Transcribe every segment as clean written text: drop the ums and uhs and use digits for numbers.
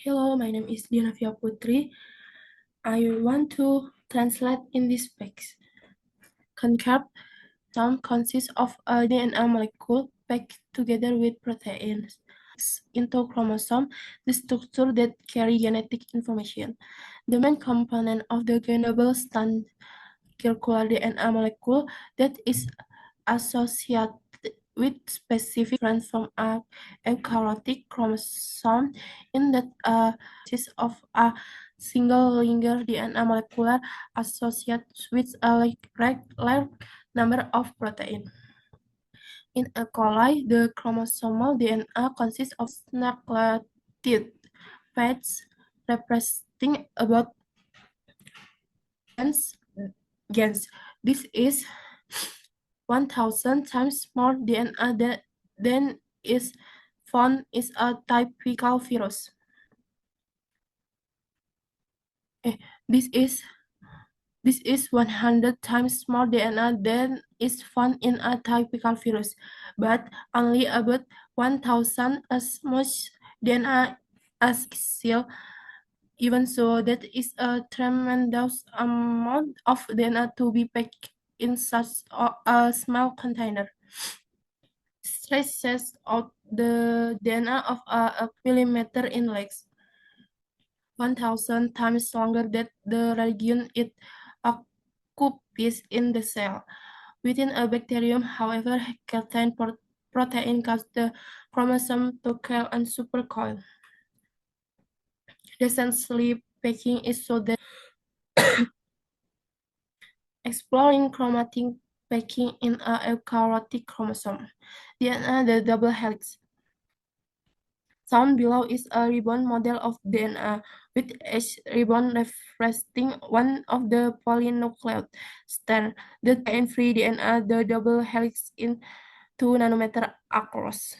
Hello, my name is Dianavia Putri. I want to translate in this text. Concrete term consists of a DNA molecule packed together with proteins into chromosome, the structure that carry genetic information. The main component of the genable stand circular DNA molecule that is associated with specific difference from a eukaryotic chromosome in that consists of a single linear DNA molecule associated with a large number of proteins. In E. coli, the chromosomal DNA consists of nucleotide pads representing about gens. This is 1,000 times more DNA than is found in a typical virus. This is 100 times more DNA than is found in a typical virus, but only about 1,000 as much DNA as cell. Even so, that is a tremendous amount of DNA to be packed in such a small container. Stretches out the DNA of a millimeter in length, 1,000 times longer than the region it occupies in the cell. Within a bacterium, however, certain protein cause the chromosome to coil and supercoil. Essentially, packing is so that exploring chromatin packing in a eukaryotic chromosome. DNA, the double helix. Shown below is a ribbon model of DNA, with each ribbon representing one of the polynucleotide strands. The chain-free DNA, the double helix in 2 nanometer across.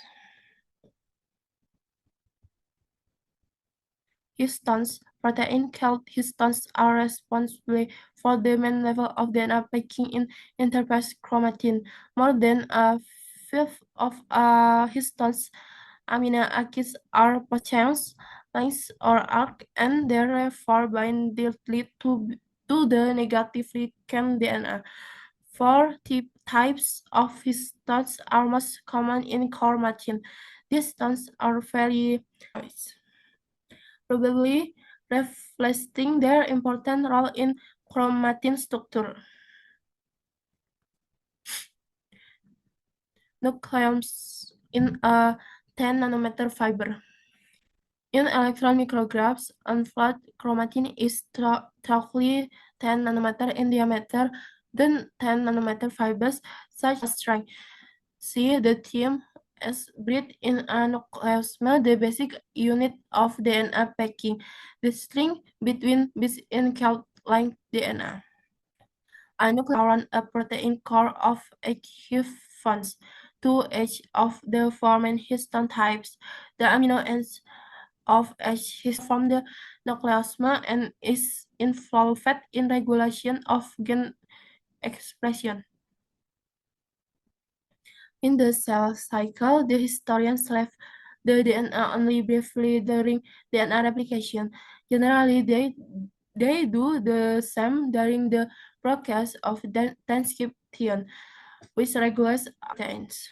Histones, protein called histones, are responsible for the main level of DNA packing in interphase chromatin. More than a fifth of histones amino acids are potentials, lines, or arc, and therefore bind directly to the negatively charged DNA. Four types of histones are most common in chromatin. These histones are very probably reflecting their important role in chromatin structure. Nucleons in a 10 nanometer fiber. In electron micrographs, unflat chromatin is roughly 10 nanometer in diameter. Then 10 nanometer fibers, such as strength. See the theme as breathed in a nucleosome, the basic unit of DNA packing. The string between bits in called length DNA. A nucleus around a protein core of equivalence to each of the four main histone types. The amino ends of each histone form the nucleosome and is involved in regulation of gene expression. In the cell cycle, the historians left the DNA only briefly during DNA replication. Generally, they do the same during the process of transcription, which regulates proteins.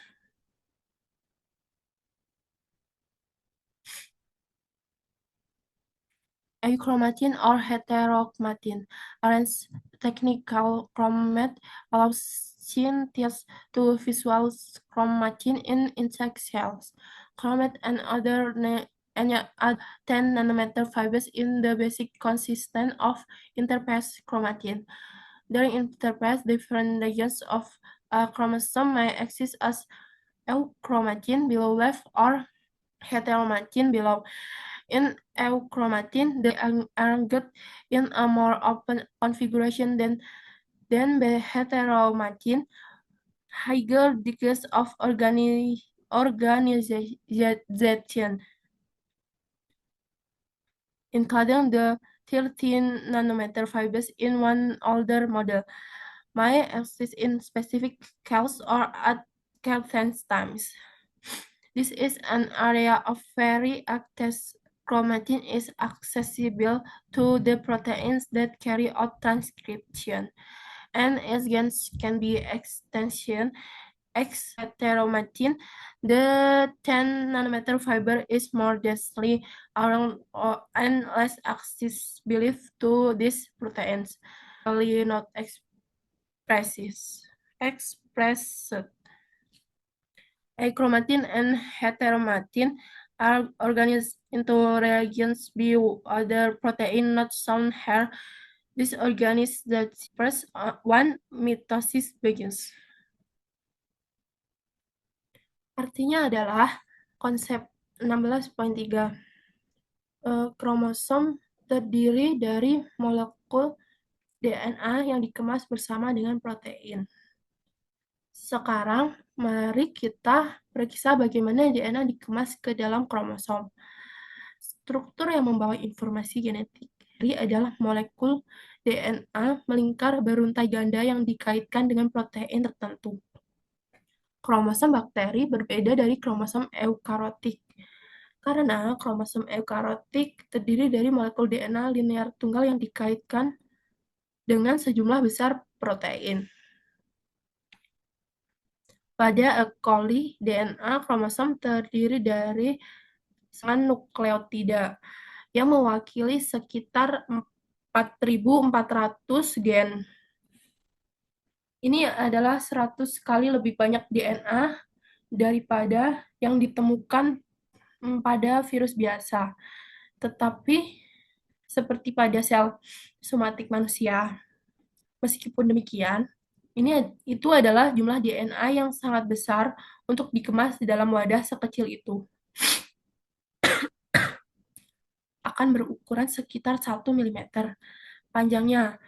Achromatin or heterochromatin. Arranged technical chromat allows scientists to visualize chromatin in insect cells. Chromat and other 10 nanometer fibers in the basic consistent of interphase chromatin. During interphase, different regions of a chromosome may exist as euchromatin below left or heterochromatin below. In euchromatin, they are arranged in a more open configuration than the heterochromatin. Higher degrees of organization, including the 13 nanometer fibers in one older model, may exist in specific cells or at certain times. This is an area of very active chromatin is accessible to the proteins that carry out transcription, and as genes can be extension heteromatin, the 10 nanometer fiber is more densely around and less accessible to these proteins. Really not expressed. Achromatin and heteromatin are organized into regions B other protein not shown here. This organism that first one mitosis begins. Artinya adalah konsep 16.3. Kromosom terdiri dari molekul DNA yang dikemas bersama dengan protein. Sekarang, mari kita periksa bagaimana DNA dikemas ke dalam kromosom. Struktur yang membawa informasi genetik adalah molekul DNA melingkar beruntai ganda yang dikaitkan dengan protein tertentu. Kromosom bakteri berbeda dari kromosom eukariotik, karena kromosom eukariotik terdiri dari molekul DNA linear tunggal yang dikaitkan dengan sejumlah besar protein. Pada E. coli, DNA kromosom terdiri dari nukleotida yang mewakili sekitar 4.400 gen. Ini adalah 100 kali lebih banyak DNA daripada yang ditemukan pada virus biasa. Tetapi, seperti pada sel somatik manusia, meskipun demikian, itu adalah jumlah DNA yang sangat besar untuk dikemas di dalam wadah sekecil itu. Akan berukuran sekitar 1 mm. Panjangnya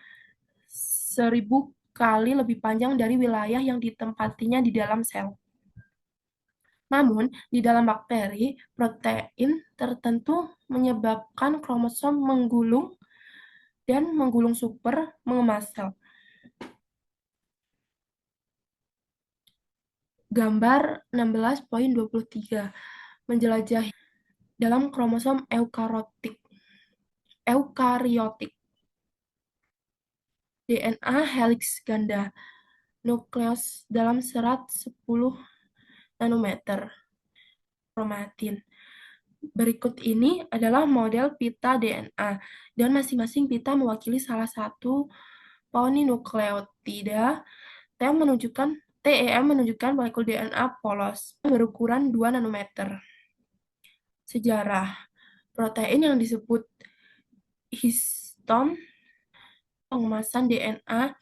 1000 kali lebih panjang dari wilayah yang ditempatinya di dalam sel. Namun, di dalam bakteri, protein tertentu menyebabkan kromosom menggulung dan menggulung super mengemas sel. Gambar 16.23 menjelajahi dalam kromosom eukariotik. DNA helix ganda, nukleus dalam serat 10 nanometer, kromatin. Berikut ini adalah model pita DNA, dan masing-masing pita mewakili salah satu polinukleotida. TEM menunjukkan molekul DNA polos berukuran 2 nanometer. Sejarah. Protein yang disebut histon pengemasan DNA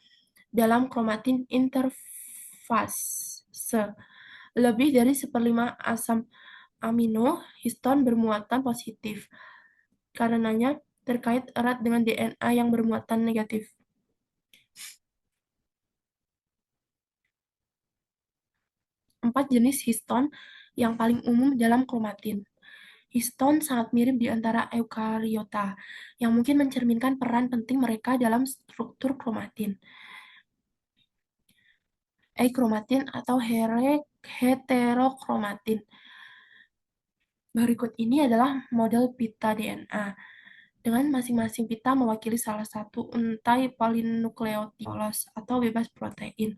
dalam kromatin interfase. Lebih dari 1/5 asam amino histon bermuatan positif. Karenanya terkait erat dengan DNA yang bermuatan negatif. 4 jenis histon yang paling umum dalam kromatin. Histon sangat mirip di antara eukariota, yang mungkin mencerminkan peran penting mereka dalam struktur kromatin. Achromatin atau heterokromatin. Berikut ini adalah model pita DNA, dengan masing-masing pita mewakili salah satu untai polinukleotida polos atau bebas protein.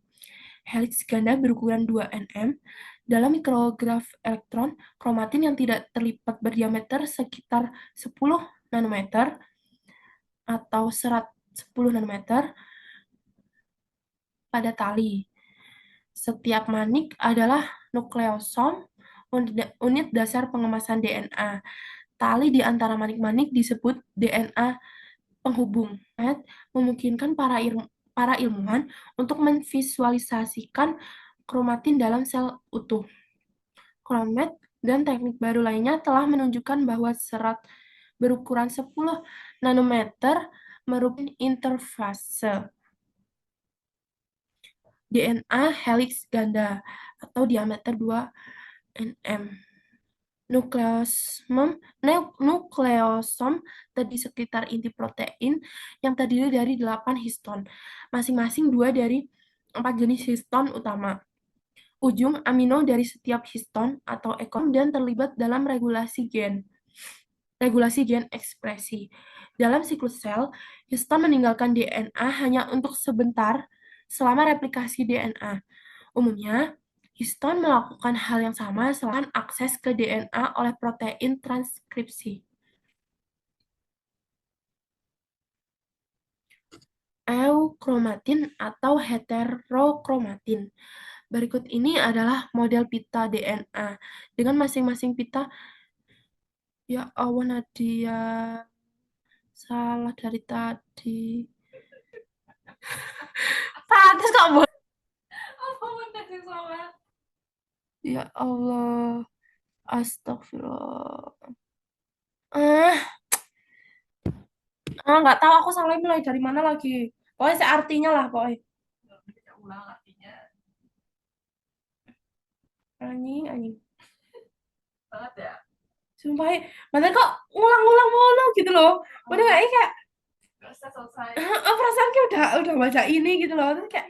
Helix ganda berukuran 2 nm. Dalam mikrograf elektron, kromatin yang tidak terlipat berdiameter sekitar 10 nanometer atau serat 10 nanometer pada tali. Setiap manik adalah nukleosom, unit dasar pengemasan DNA. Tali di antara manik-manik disebut DNA penghubung. Memungkinkan para ilmuwan untuk memvisualisasikan kromatin dalam sel utuh. Chromat dan teknik baru lainnya telah menunjukkan bahwa serat berukuran 10 nanometer merupakan interfase DNA helix ganda atau diameter 2 nm. Nukleosom terdiri sekitar inti protein yang terdiri dari 8 histon, masing-masing 2 dari 4 jenis histon utama. Ujung amino dari setiap histon atau ekon dan terlibat dalam regulasi gen. regulasi gen ekspresi. Dalam siklus sel, histon meninggalkan DNA hanya untuk sebentar selama replikasi DNA. Umumnya, histon melakukan hal yang sama selain akses ke DNA oleh protein transkripsi. Eukromatin atau heterokromatin. Berikut ini adalah model pita DNA dengan masing-masing pita. Ya Allah, Nadia, salah dari tadi. Pantes kok buat. Ya Allah, astagfirullah. Ah, nggak tahu aku salah mulai dari mana lagi. Pokoknya artinya lah, pokoknya. Anjing, anjing. Sumpah, mana kok ngulang-ngulang mulu gitu loh. Udah nggak kayak perasaan kayak udah baca ini gitu loh. Terus kayak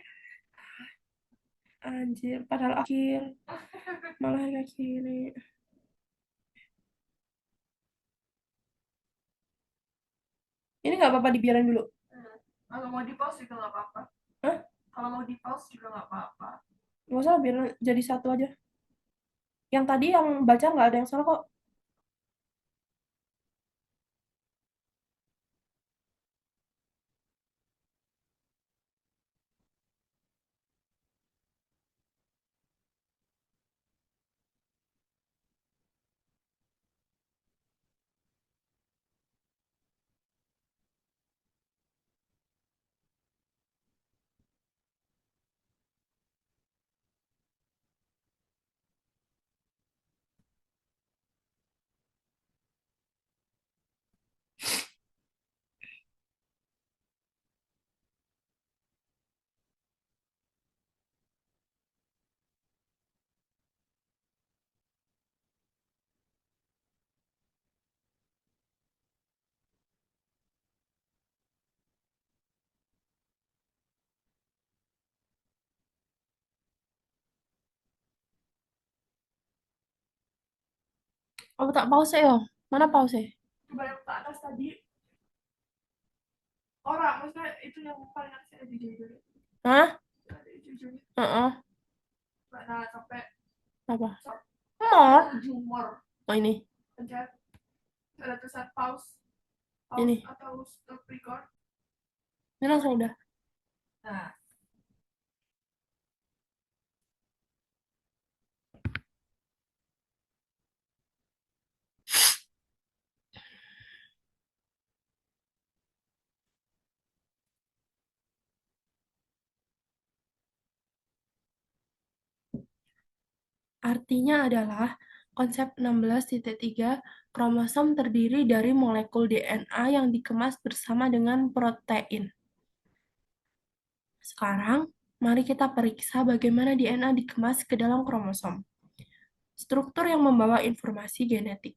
anjir, padahal akhir malah kayak gini. Ini nggak apa-apa dibiarin dulu. Kalau mau di pause juga nggak apa-apa. Hah? Kalau mau di pause juga nggak apa-apa. Nggak usah, biar jadi satu aja. Yang tadi yang baca nggak ada yang salah kok. Apa tak pause ya? Mana pause? Coba yang ke atas tadi. Orang, maksudnya itu yang paling atas ada di judul. Hah? Ada di judul. Heeh. Nah, sampai apa? More. Oh ini. Pencet. Ada tulisan pause. Ini. Atau stop record. Ini langsung udah. Nah. Artinya adalah konsep 16.3 kromosom terdiri dari molekul DNA yang dikemas bersama dengan protein. Sekarang, mari kita periksa bagaimana DNA dikemas ke dalam kromosom. Struktur yang membawa informasi genetik.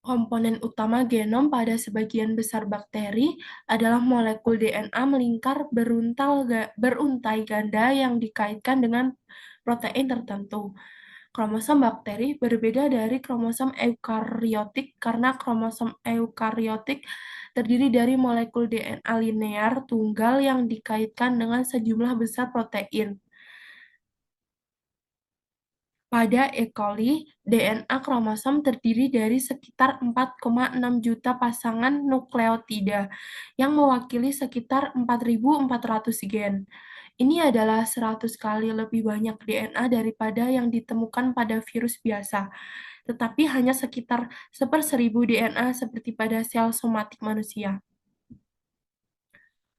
Komponen utama genom pada sebagian besar bakteri adalah molekul DNA melingkar beruntai ganda yang dikaitkan dengan protein tertentu. Kromosom bakteri berbeda dari kromosom eukariotik karena kromosom eukariotik terdiri dari molekul DNA linear tunggal yang dikaitkan dengan sejumlah besar protein. Pada E. coli, DNA kromosom terdiri dari sekitar 4,6 juta pasangan nukleotida yang mewakili sekitar 4.400 gen. Ini adalah 100 kali lebih banyak DNA daripada yang ditemukan pada virus biasa, tetapi hanya sekitar 1/1000 DNA seperti pada sel somatik manusia.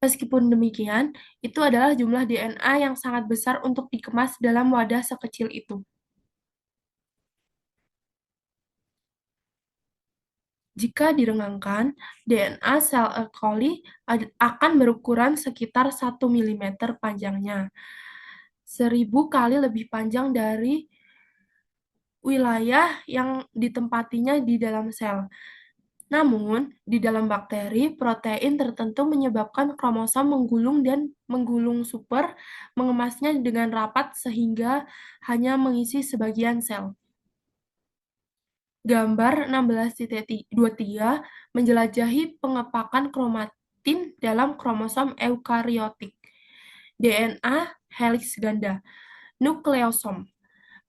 Meskipun demikian, itu adalah jumlah DNA yang sangat besar untuk dikemas dalam wadah sekecil itu. Jika direngangkan, DNA sel E. coli akan berukuran sekitar 1 mm panjangnya, 1000 kali lebih panjang dari wilayah yang ditempatinya di dalam sel. Namun, di dalam bakteri, protein tertentu menyebabkan kromosom menggulung dan menggulung super, mengemasnya dengan rapat sehingga hanya mengisi sebagian sel. Gambar 16.23 menjelajahi pengepakan kromatin dalam kromosom eukariotik. DNA heliks ganda, nukleosom.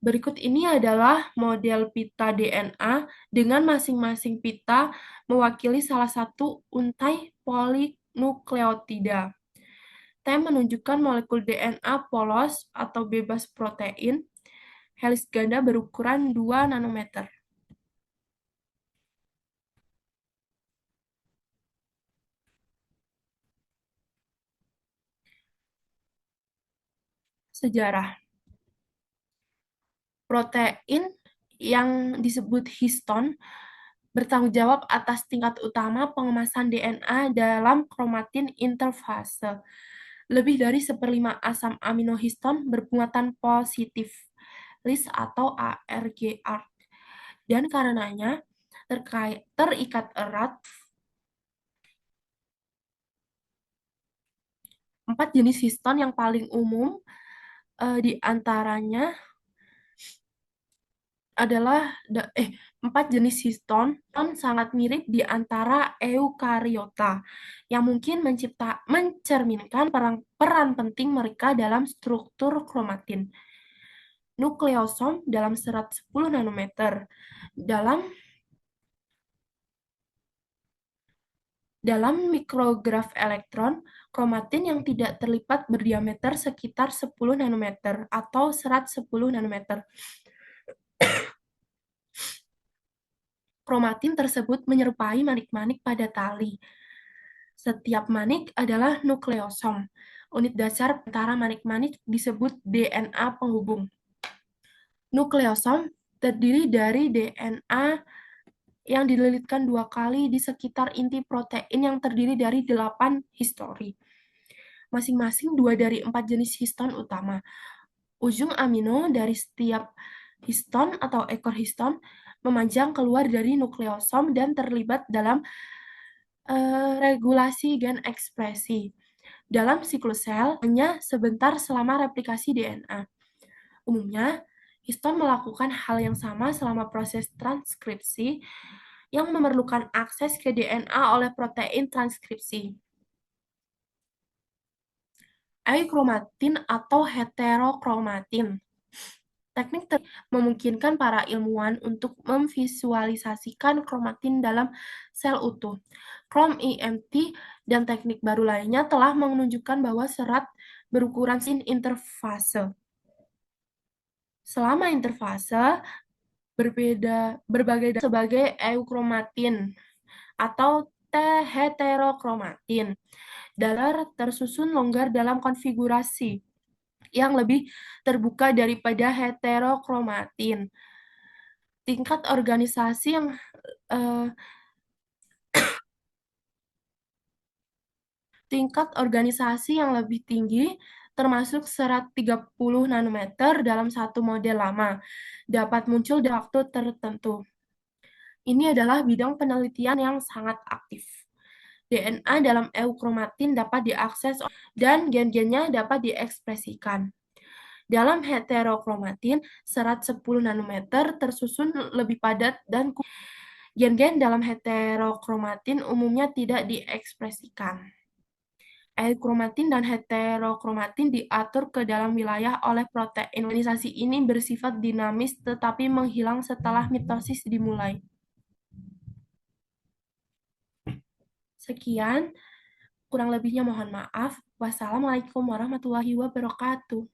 Berikut ini adalah model pita DNA dengan masing-masing pita mewakili salah satu untai polinukleotida. T menunjukkan molekul DNA polos atau bebas protein. Heliks ganda berukuran 2 nanometer. Sejarah. Protein yang disebut histon bertanggung jawab atas tingkat utama pengemasan DNA dalam kromatin interfase. Lebih dari seperlima asam amino histon bermuatan positif, LIS atau ARG-ARG, dan karenanya terikat erat. 4 jenis histon yang paling umum di antaranya adalah 4 jenis histon sangat mirip di antara eukariota yang mungkin mencerminkan peran penting mereka dalam struktur kromatin. Nukleosom dalam serat 10 nanometer. Dalam mikrograf elektron, kromatin yang tidak terlipat berdiameter sekitar 10 nanometer atau serat 10 nanometer. Kromatin tersebut menyerupai manik-manik pada tali. Setiap manik adalah nukleosom. Unit dasar antara manik-manik disebut DNA penghubung. Nukleosom terdiri dari DNA yang dililitkan 2 kali di sekitar inti protein yang terdiri dari 8 histori. Masing-masing 2 dari 4 jenis histon utama. Ujung amino dari setiap histon atau ekor histon memanjang keluar dari nukleosom dan terlibat dalam regulasi gen ekspresi. Dalam siklus sel, hanya sebentar selama replikasi DNA. Umumnya, histon melakukan hal yang sama selama proses transkripsi yang memerlukan akses ke DNA oleh protein transkripsi. Eukromatin atau heterokromatin. Teknik memungkinkan para ilmuwan untuk memvisualisasikan kromatin dalam sel utuh. Chrome-EMT dan teknik baru lainnya telah menunjukkan bahwa serat berukuran interfase. Selama interfase, berbagai sebagai eukromatin atau heterokromatin. Dalar tersusun longgar dalam konfigurasi yang lebih terbuka daripada heterokromatin. Tingkat organisasi yang lebih tinggi, termasuk serat 30 nanometer dalam satu model lama, dapat muncul di waktu tertentu. Ini adalah bidang penelitian yang sangat aktif. DNA dalam eukromatin dapat diakses dan gen-gennya dapat diekspresikan. Dalam heterokromatin, serat 10 nanometer tersusun lebih padat dan gen-gen dalam heterokromatin umumnya tidak diekspresikan. Eukromatin dan heterokromatin diatur ke dalam wilayah oleh protein. Organisasi ini bersifat dinamis tetapi menghilang setelah mitosis dimulai. Sekian, kurang lebihnya mohon maaf. Wassalamualaikum warahmatullahi wabarakatuh.